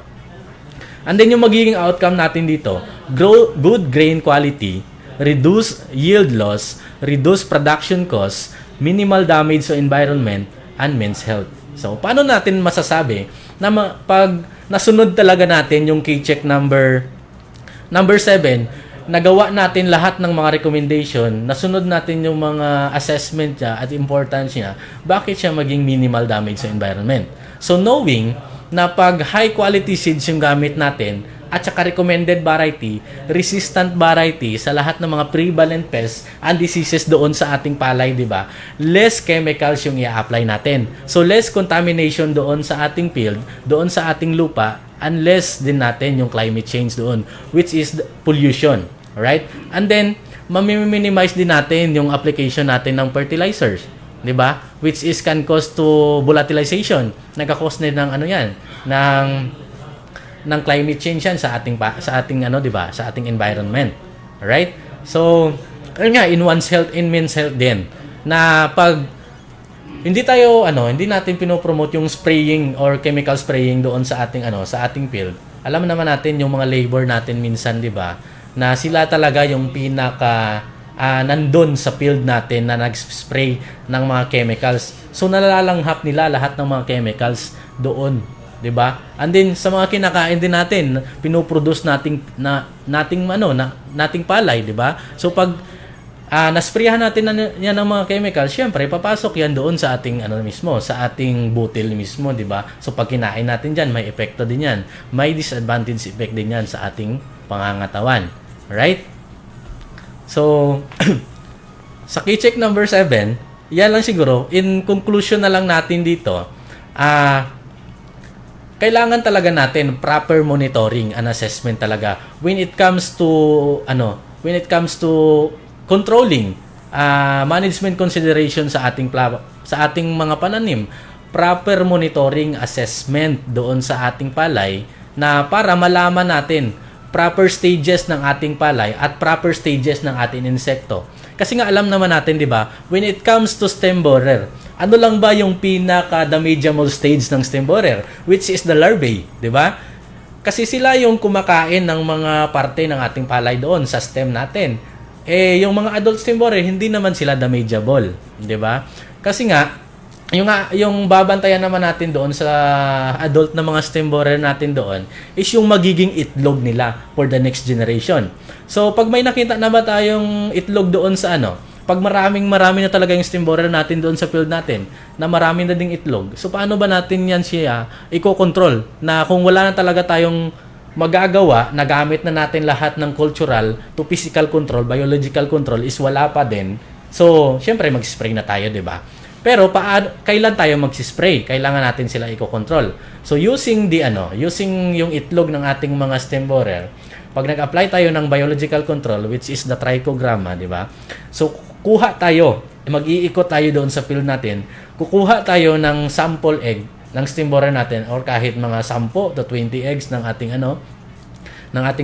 And then yung magiging outcome natin dito, grow good grain quality, reduce yield loss, reduce production costs, minimal damage sa environment, and men's health. So, paano natin masasabi na pag nasunod talaga natin yung key check number 7, nagawa natin lahat ng mga recommendation, nasunod natin yung mga assessment niya at importance niya, bakit siya maging minimal damage sa environment. So knowing na pag high quality seeds yung gamit natin at saka recommended variety, resistant variety sa lahat ng mga prevalent pests and diseases doon sa ating palay, di ba? Less chemicals yung i-apply natin. So less contamination doon sa ating field, doon sa ating lupa, and less din natin yung climate change doon, which is pollution. Alright? And then, minimize din natin yung application natin ng fertilizers. 'Di ba? Which is can cause to volatilization. Nagka-cause din ng ano 'yan, ng climate change yan sa ating ano, 'di ba? Sa ating environment. Alright? So, ayun nga, in one's health, in men's health din. Na pag hindi natin pinopromote yung spraying or chemical spraying doon sa ating field. Alam naman natin yung mga labor natin minsan, 'di ba? Na sila talaga yung pinaka nandun sa field natin na nag-spray ng mga chemicals. So nalalanghap nila lahat ng mga chemicals doon, 'di ba? And then sa mga kinakain din natin, pinoproduce nating palay, 'di ba? So pag nasprayan natin yan ng mga chemicals, syempre papasok yan doon sa ating mismo, sa ating butil mismo, 'di ba? So pag kinain natin diyan, may epekto din yan. May disadvantage effect din yan sa ating pangangatawan. Right? So, sa key check number 7, yan lang siguro. In conclusion na lang natin dito, kailangan talaga natin proper monitoring and assessment talaga when it comes to controlling management consideration sa ating mga pananim. Proper monitoring assessment doon sa ating palay na para malaman natin proper stages ng ating palay at proper stages ng ating insekto. Kasi nga alam naman natin, 'di ba, when it comes to stem borer, ano lang ba yung pinaka-damageable stage ng stem borer, which is the larvae, 'di ba? Kasi sila yung kumakain ng mga parte ng ating palay doon sa stem natin. Yung mga adult stem borer, hindi naman sila damageable, 'di ba? Kasi nga yung babantayan naman natin doon sa adult na mga stem borer natin doon is yung magiging itlog nila for the next generation. So, pag may nakita na ba tayong itlog doon sa pag marami na talaga yung stem borer natin doon sa field natin, na marami na ding itlog, so paano ba natin yan siya i-control? Na kung wala na talaga tayong magagawa, nagamit na natin lahat ng cultural to physical control, biological control is wala pa din. So, syempre mag-spray na tayo, 'di ba? Pero kailan tayo mag-spray? Kailangan natin sila i-control. So using yung itlog ng ating mga stem borer, pag nag-apply tayo ng biological control, which is the trichogramma, di ba? So mag-iikot tayo doon sa field natin, kukuha tayo ng sample egg ng stem borer natin or kahit mga 10 to 20 eggs ng ating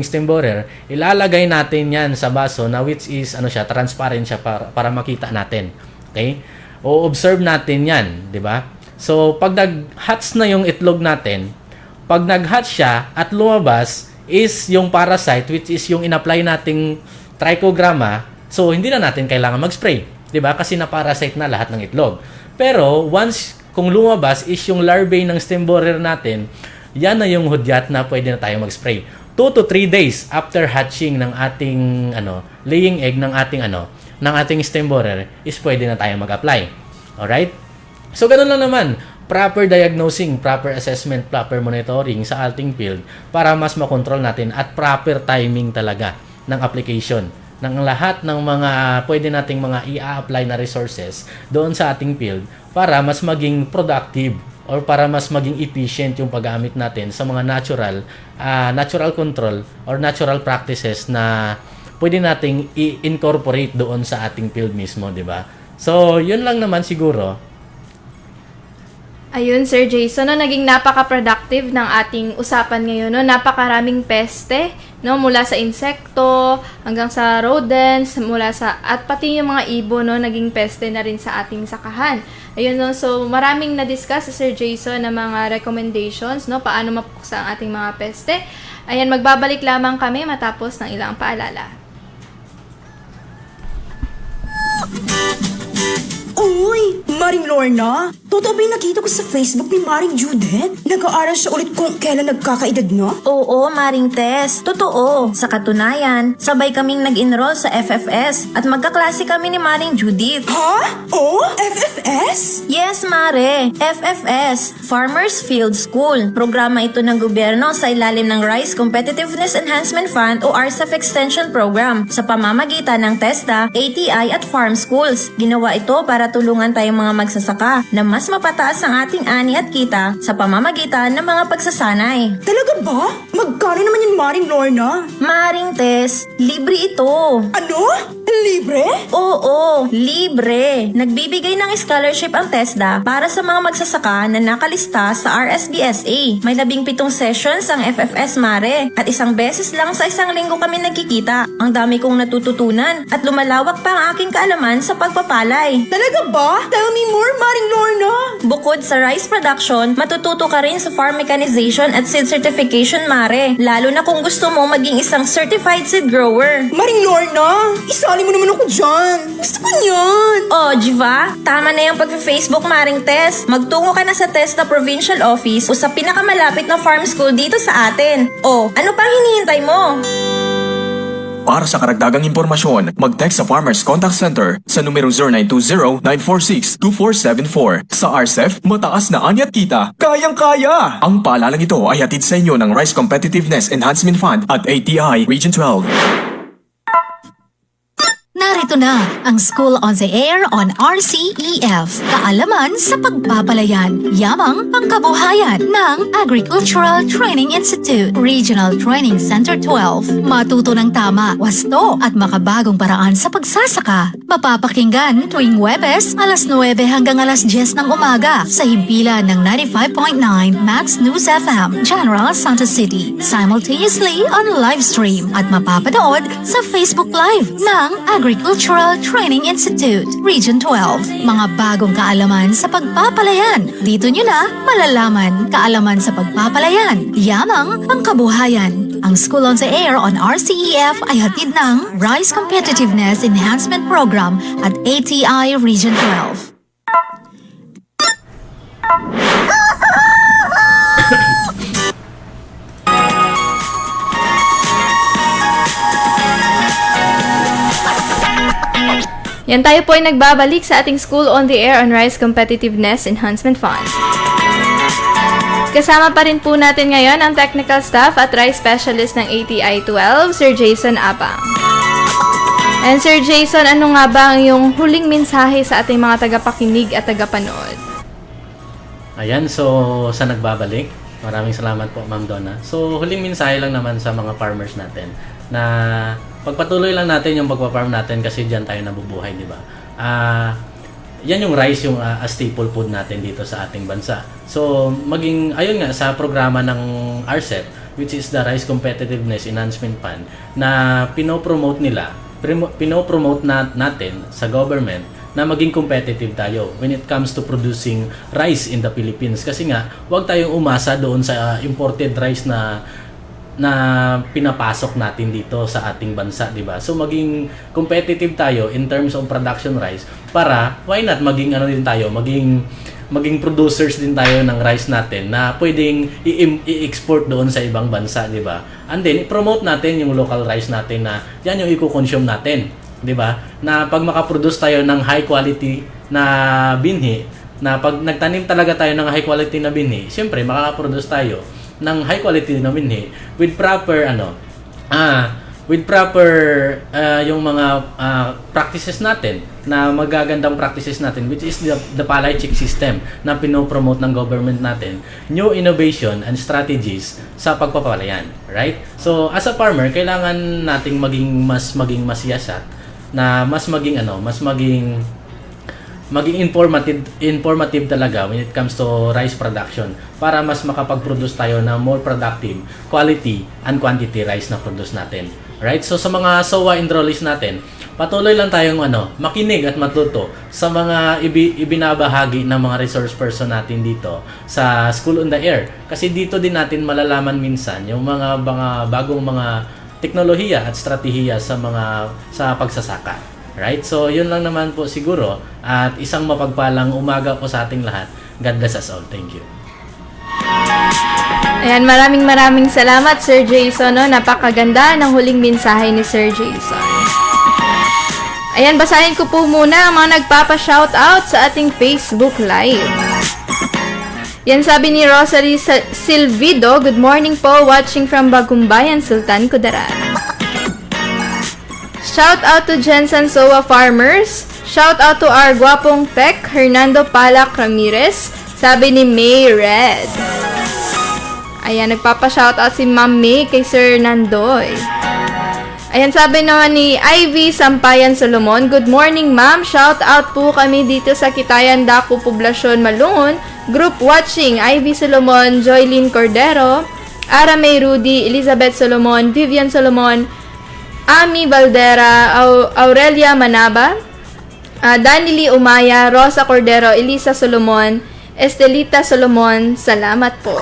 stem borer, ilalagay natin yan sa baso na which is transparent siya para makita natin. Okay? O observe natin yan, di ba? So, pag nag-hatch na yung itlog natin, pag nag-hatch siya at lumabas is yung parasite, which is yung in-apply nating trichogramma, so hindi na natin kailangan mag-spray, di ba? Kasi na-parasite na lahat ng itlog. Pero, once kung lumabas is yung larvae ng stem borer natin, yan na yung hudyat na pwede na tayo mag-spray. 2 to 3 days after hatching ng ating laying egg ng ating stem borer is pwede na tayo mag-apply. Alright? So, ganun lang naman. Proper diagnosing, proper assessment, proper monitoring sa ating field para mas makontrol natin at proper timing talaga ng application ng lahat ng mga pwede nating mga i-apply na resources doon sa ating field para mas maging productive or para mas maging efficient yung paggamit natin sa mga natural control or natural practices na pwede nating i-incorporate doon sa ating field mismo, di ba? So, yun lang naman siguro. Ayun, Sir Jason, naging napaka-productive ng ating usapan ngayon, no? Napakaraming peste, no? Mula sa insekto, hanggang sa rodents, at pati yung mga ibon, no? Naging peste na rin sa ating sakahan. Ayun, no? So, maraming na-discuss sa Sir Jason na mga recommendations, no? Paano mapuksa ang ating mga peste. Ayan, magbabalik lamang kami matapos ng ilang paalala. Uy, Maring Lord! Lorna? Totoo ba yung nakita ko sa Facebook ni Maring Judith? Nag-aaral siya ulit kung kailan nagkakaedad na? Oo, Maring Tess. Totoo. Sa katunayan, sabay kaming nag-enroll sa FFS at magkaklase kami ni Maring Judith. Ha? Oh? FFS? Yes, Mare. FFS, Farmers Field School. Programa ito ng gobyerno sa ilalim ng Rice Competitiveness Enhancement Fund o RCEF Extension Program sa pamamagitan ng TESDA, ATI at Farm Schools. Ginawa ito para tulungan tayong mga magsasaka na mas mapataas ang ating ani at kita sa pamamagitan ng mga pagsasanay. Talaga ba? Magkano naman yan, Maring Lorna? Maring Tess, libre ito. Ano? Libre? Oo, libre. Nagbibigay ng scholarship ang TESDA para sa mga magsasaka na nakalista sa RSBSA. May 17 sessions ang FFS, Mare. At isang beses lang sa isang linggo kami nagkikita. Ang dami kong natututunan at lumalawak pa ang aking kaalaman sa pagpapalay. Talaga ba? Tell me more, Maring Lorna. Bukod sa rice production, matututo ka rin sa farm mechanization at seed certification, Mare. Lalo na kung gusto mo maging isang certified seed grower. Maring Lorna, isali mo naman ako dyan. Gusto ko yan. Oh, Jiva, tama na yung pag-Facebook, Maring Tess. Magtungo ka na sa TESDA Provincial Office o sa pinakamalapit na farm school dito sa atin. Oh, ano pang hinihintay mo? Para sa karagdagang impormasyon, mag-text sa Farmers Contact Center sa numero 0920-946-2474. Sa RCEF, mataas na ani at kita, kayang-kaya! Ang paalalang ito ay hatid sa inyo ng Rice Competitiveness Enhancement Fund at ATI Region 12. Narito na ang School on the Air on RCEF. Kaalaman sa pagpapalayan, yamang pangkabuhayan ng Agricultural Training Institute, Regional Training Center 12. Matuto ng tama, wasto at makabagong paraan sa pagsasaka. Mapapakinggan tuwing Webes, alas 9 hanggang alas 10 ng umaga sa himpilan ng 95.9 Max News FM, General Santos City. Simultaneously on live stream at mapapanood sa Facebook Live ng Agricultural Training Institute, Region 12. Mga bagong kaalaman sa pagpapalayan. Dito nyo na malalaman kaalaman sa pagpapalayan. Yamang pangkabuhayan. Ang School on the Air on RCEF ay hatid ng Rice Competitiveness Enhancement Program at ATI Region 12. Yan, tayo po ay nagbabalik sa ating School on the Air on Rice Competitiveness Enhancement Fund. Kasama pa rin po natin ngayon ang technical staff at rice specialist ng ATI 12, Sir Jason Apang. And Sir Jason, ano nga ba ang iyong huling mensahe sa ating mga tagapakinig at tagapanood? Ayan, so sa nagbabalik, maraming salamat po, Ma'am Donna. So, huling mensahe lang naman sa mga farmers natin na pagpatuloy lang natin yung pagpa-farm natin kasi diyan tayo nabubuhay, di ba? Yan yung rice, yung staple food natin dito sa ating bansa. So, ayun nga, sa programa ng RCEF, which is the Rice Competitiveness Enhancement Fund, na pinopromote natin sa government na maging competitive tayo when it comes to producing rice in the Philippines. Kasi nga, huwag tayong umasa doon sa imported rice na pinapasok natin dito sa ating bansa, di ba? So maging competitive tayo in terms of production rice para why not maging din tayo, maging producers din tayo ng rice natin na pwedeng i-export doon sa ibang bansa, di ba? And then i-promote natin yung local rice natin na yan yung i-consume natin, di ba? Na pag makaproduce tayo ng high quality na binhi, na pag nagtanim talaga tayo ng high quality na binhi, siyempre makakaproduce tayo ng high quality na binhi with proper yung mga practices natin, na magagandang practices natin, which is the palay check system na pinopromote ng government natin, new innovation and strategies sa pagpapalayan, right? So as a farmer, kailangan nating maging masiyasat, na mas maging informative talaga when it comes to rice production para mas makapag-produce tayo ng more productive quality and quantity rice na produce natin. Right? So sa mga SOA enrollees natin, patuloy lang tayong makinig at matuto sa mga ibinabahagi ng mga resource person natin dito sa School on the Air. Kasi dito din natin malalaman minsan yung mga bagong mga teknolohiya at strategiya sa pagsasaka. Right? So, yun lang naman po siguro. At isang mapagpalang umaga po sa ating lahat. God bless us all. Thank you. Ayan, maraming salamat Sir Jason, no? Napakaganda ng huling mensahe ni Sir Jason. Ayan, basahin ko po muna ang mga nagpapa-shoutout sa ating Facebook Live. Yan sabi ni Rosary Silvido, good morning po, watching from Bagumbayan, Sultan Kudarat. Shout out to Jensen Soa Farmers. Shout out to our gwapong Pek, Hernando Palak Ramirez. Sabi ni May Red. Ayan, nagpapa-shoutout si Ma'am May kay Sir Nandoy. Ayan, sabi naman ni Ivy Sampayan Solomon, good morning ma'am, shout out po kami dito sa Kitayan Daku, Poblasyon, Malungon, group watching, Ivy Solomon, Joylyn Cordero, Ara May Rudy, Elizabeth Solomon, Vivian Solomon, Ami Baldera, Aurelia Manaba, Danily Umaya, Rosa Cordero, Elisa Solomon, Estelita Solomon, salamat po.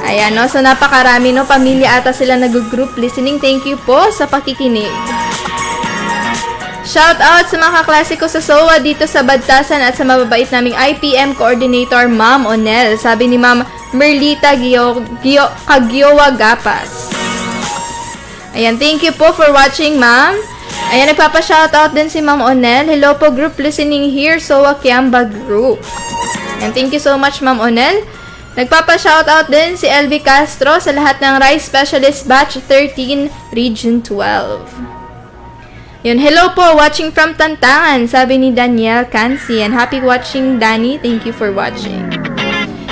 Ayan, no? So, napakarami, no? Pamilya ata sila nag-group listening. Thank you po sa pakikinig. Shout out sa mga kaklase ko sa SOA dito sa Badtasan at sa mababait naming IPM Coordinator, Ma'am Onel. Sabi ni Ma'am Merlita Kagiowa Gapas. Ayan, thank you po for watching, Ma'am. Ayan, nagpapa-shoutout din si Ma'am Onel. Hello po, group listening here, SOA Kiamba Group. Ayan, thank you so much, Ma'am Onel. Nagpapa-shoutout din si LV Castro sa lahat ng Rice Specialist Batch 13, Region 12. Yun, hello po, watching from Tantangan, sabi ni Daniel Cancy. And happy watching, Danny. Thank you for watching.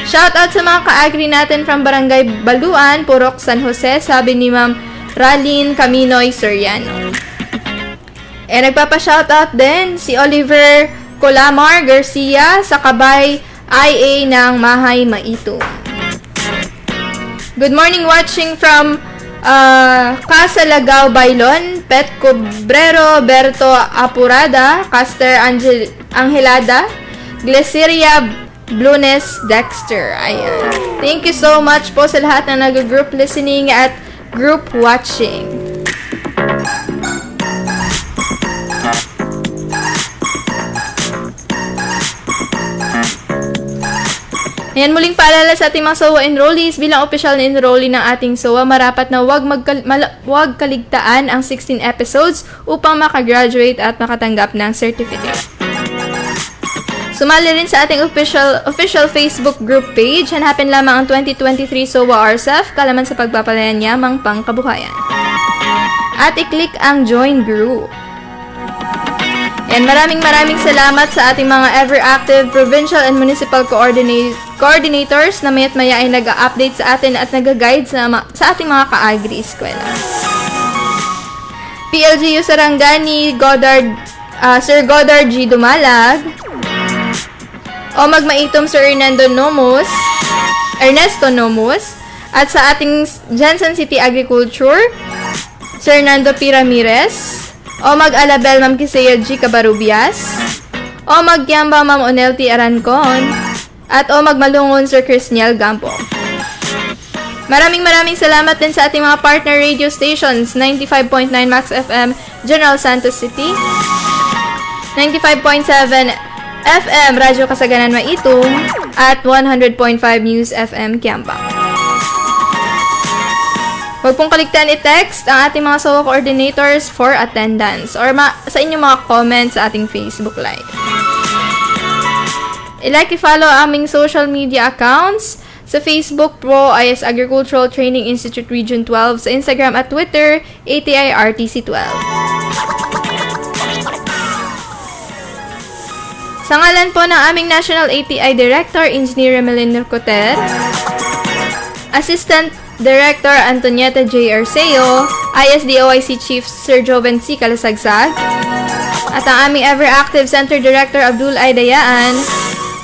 Shoutout sa mga ka-agri natin from Barangay Baluan, Purok, San Jose, sabi ni Ma'am Ralyn Caminoy Soriano. Nagpapa-shoutout din si Oliver Colamar Garcia sa Kabay IA ng Mahay Maitum. Good morning, watching from Casalagao, Bailon, Pet Cobrero, Berto Apurada, Caster Angelada, Glaceria Blunes Dexter. Ayan. Thank you so much po sa lahat na nag-group listening at group watching. Ayan, muling paalala sa ating mga SOA enrollees, bilang official na enrollee ng ating SOA, marapat na huwag kaligtaan ang 16 episodes upang makagraduate at makatanggap ng certificate. Sumali rin sa ating official Facebook group page. Hanapin lamang ang 2023 SOA RCEF, kalaman sa pagpapalayan yamang pangkabuhayan. At i-click ang join group. And maraming salamat sa ating mga ever-active provincial and municipal coordinators na maya't maya ay nag-update sa atin at nag-guide sa ating mga ka-agri eskwela. PLGU Sarangani, Sir Godard G. Dumalag, Omag Maitom Sir Ernesto Nomus, at sa ating Jensen City Agriculture, Sir Nando P. Ramirez, Omag Alabel Ma'am Kisea G. Cabarubias, Omag Kiamba Ma'am Onelty Arancon, at Omag Malungon Sir Crisniel Gampo. Maraming salamat din sa ating mga partner radio stations, 95.9 Max FM General Santos City, 95.7 FM Radyo Kasaganan Maitum, at 100.5 News FM Kiamba. Huwag pong kaligtaan i-text ang ating mga SOA coordinators for attendance or sa inyong mga comments sa ating Facebook Live. I-like i-follow aming social media accounts. Sa Facebook po ay as Agricultural Training Institute Region 12, sa Instagram at Twitter, ATI RTC 12. Sa ngalan po ng aming National ATI Director, Engineer Melin Coter, Assistant Director Antonieta J. Arceo, ISDOIC Chief Sir Joven C. Kalasagsag, at ang aming ever-active Center Director Abdul Aidayaan,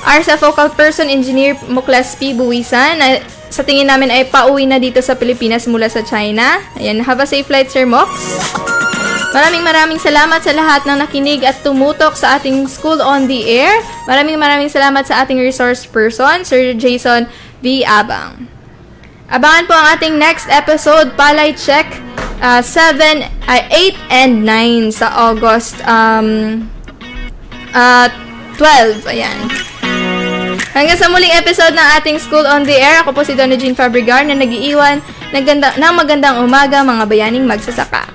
ARSA Focal Person Engineer Muklas P. Buwisan, na sa tingin namin ay pauwi na dito sa Pilipinas mula sa China. Ayan, have a safe flight, Sir Mox. Maraming salamat sa lahat ng nakinig at tumutok sa ating School on the Air. Maraming salamat sa ating resource person, Sir Jason V. Abang. Abangan po ang ating next episode, Palay Check, 8 and 9 sa August 12. Ayan. Hanggang sa muling episode ng ating School on the Air, ako po si Donna Jean Fabregar na nag-iiwan ng magandang umaga mga bayaning magsasaka.